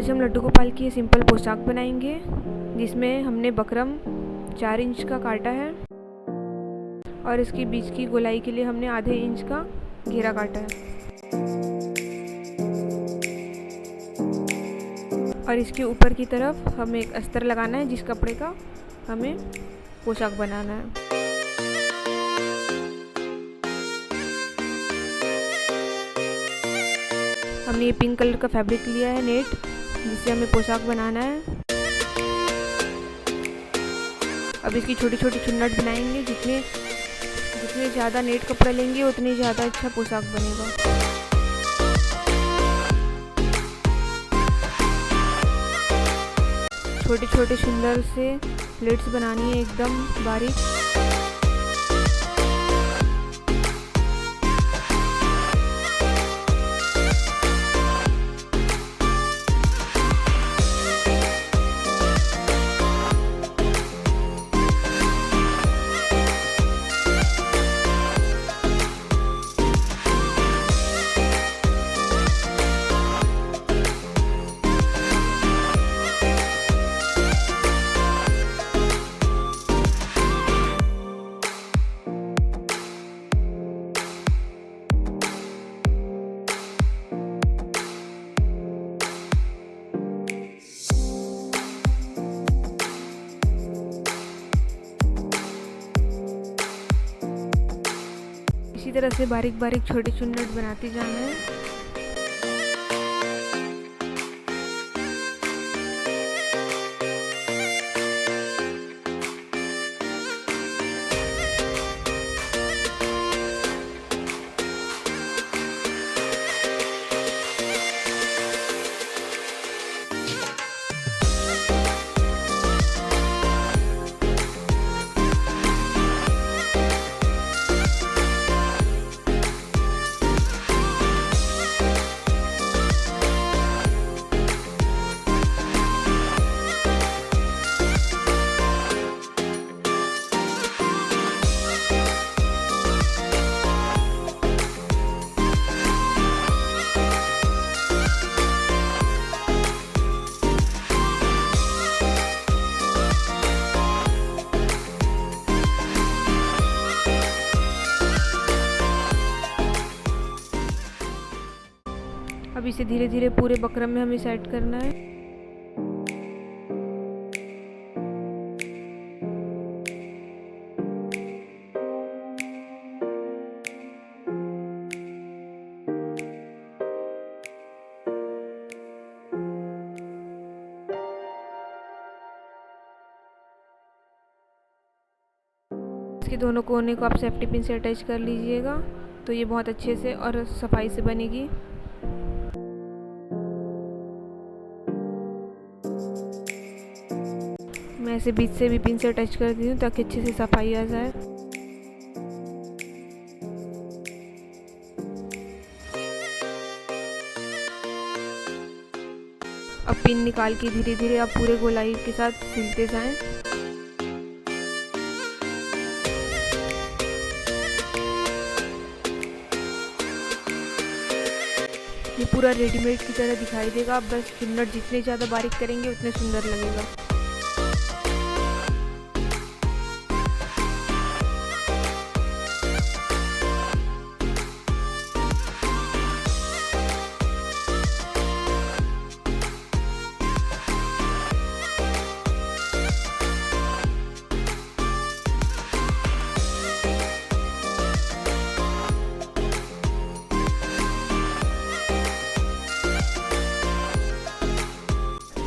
आज हम लड्डू गोपाल की सिंपल पोशाक बनाएंगे, जिसमें हमने बकरम 4 इंच का काटा है और इसके बीच की गोलाई के लिए हमने आधे इंच का घेरा काटा है। और इसके ऊपर की तरफ हमें एक अस्तर लगाना है, जिस कपड़े का हमें पोशाक बनाना है। हमने ये पिंक कलर का फैब्रिक लिया है, नेट, जिससे हमें पोशाक बनाना है। अब इसकी छोटी छोटी चुन्नट बनाएंगे। जितने ज़्यादा नेट कपड़ा लेंगे उतनी ज़्यादा अच्छा पोशाक बनेगा। छोटे छोटे सुंदर से प्लेट्स बनानी है, एकदम बारीक। इसी तरह से बारीक बारीक छोटे चुन्नट बनाते जाना है। अब इसे धीरे धीरे पूरे बकरम में हमें सेट करना है। इसके दोनों कोने को आप सेफ्टी पिन से अटैच कर लीजिएगा, तो ये बहुत अच्छे से और सफाई से बनेगी। मैं ऐसे बीच से भी पिन से अटैच कर दी हूँ ताकि अच्छे से सफाई आ जाए। अब पिन निकाल के धीरे धीरे आप पूरे गोलाई के साथ सिलते जाएं। ये पूरा रेडीमेड की तरह दिखाई देगा। आप बस चुन्नट जितने ज़्यादा बारीक करेंगे उतने सुंदर लगेगा।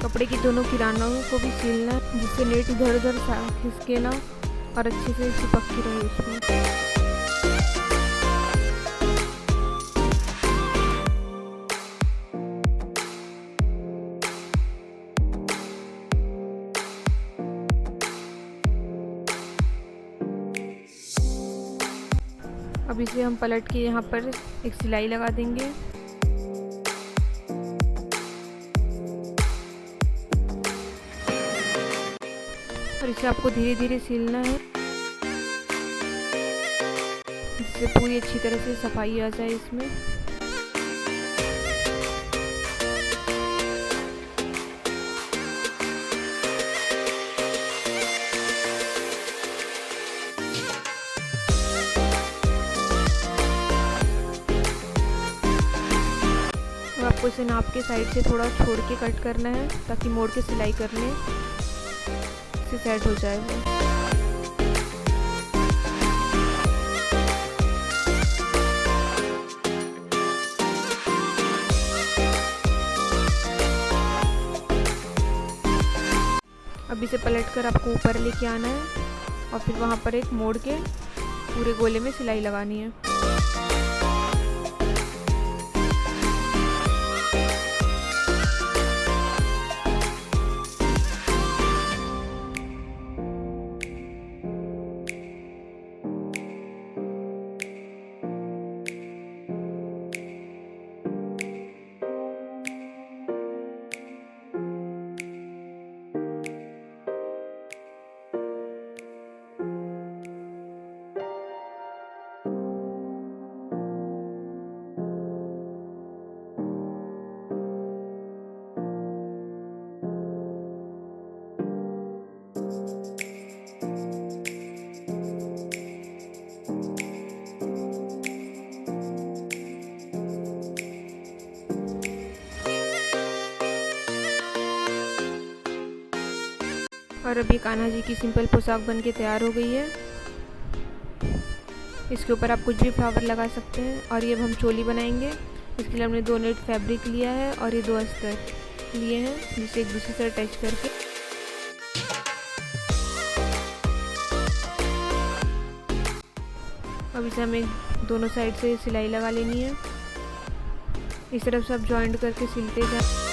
कपड़े की दोनों किनारों को भी सीलना है, जिससे नेट इधर उधर खिसके ना और अच्छे से चिपक के रहे उसमें। अब इसे हम पलट के यहाँ पर एक सिलाई लगा देंगे। और इसे आपको धीरे धीरे सीलना है, जिससे पूरी अच्छी तरह से सफाई आ जाए इसमें। से नाप के साइड से थोड़ा छोड़ के कट करना है ताकि मोड़ के सिलाई करने से सेट हो जाए वो। अब इसे पलट कर आपको ऊपर लेके आना है और फिर वहाँ पर एक मोड़ के पूरे गोले में सिलाई लगानी है। और अभी कान्हा जी की सिंपल पोशाक बन के तैयार हो गई है। इसके ऊपर आप कुछ भी फ्लावर लगा सकते हैं। और ये अब हम चोली बनाएंगे। इसके लिए हमने 2 नेट फैब्रिक लिया है और ये 2 अस्तर लिए हैं जिसे एक दूसरे से अटैच करके अब इसे हमें दोनों साइड से सिलाई लगा लेनी है। इस तरफ से आप जॉइंट करके सिलते जाए।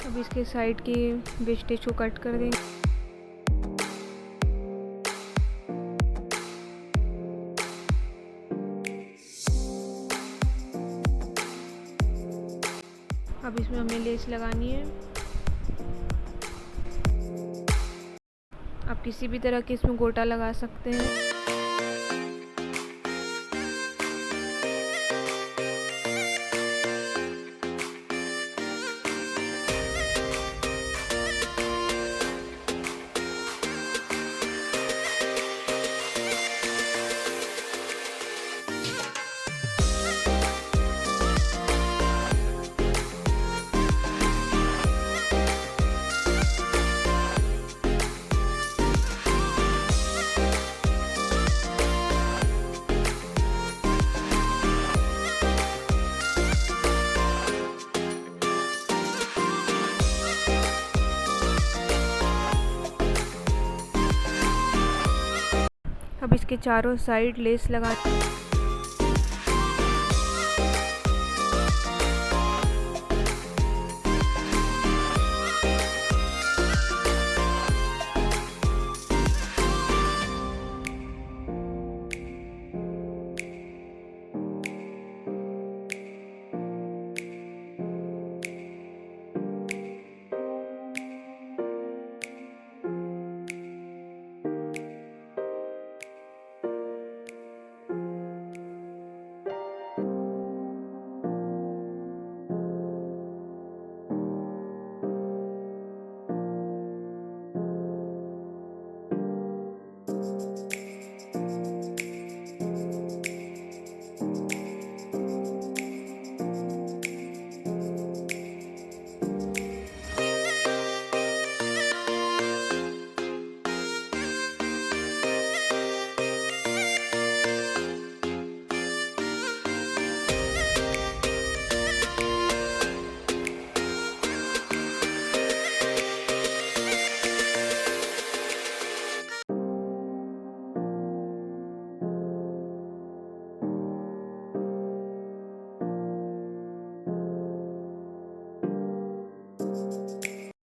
अब इसके साइड के वेस्टेज को कट कर देंगे। अब इसमें हमें लेस लगानी है। आप किसी भी तरह के इसमें गोटा लगा सकते हैं। अब इसके चारों साइड लेस लगा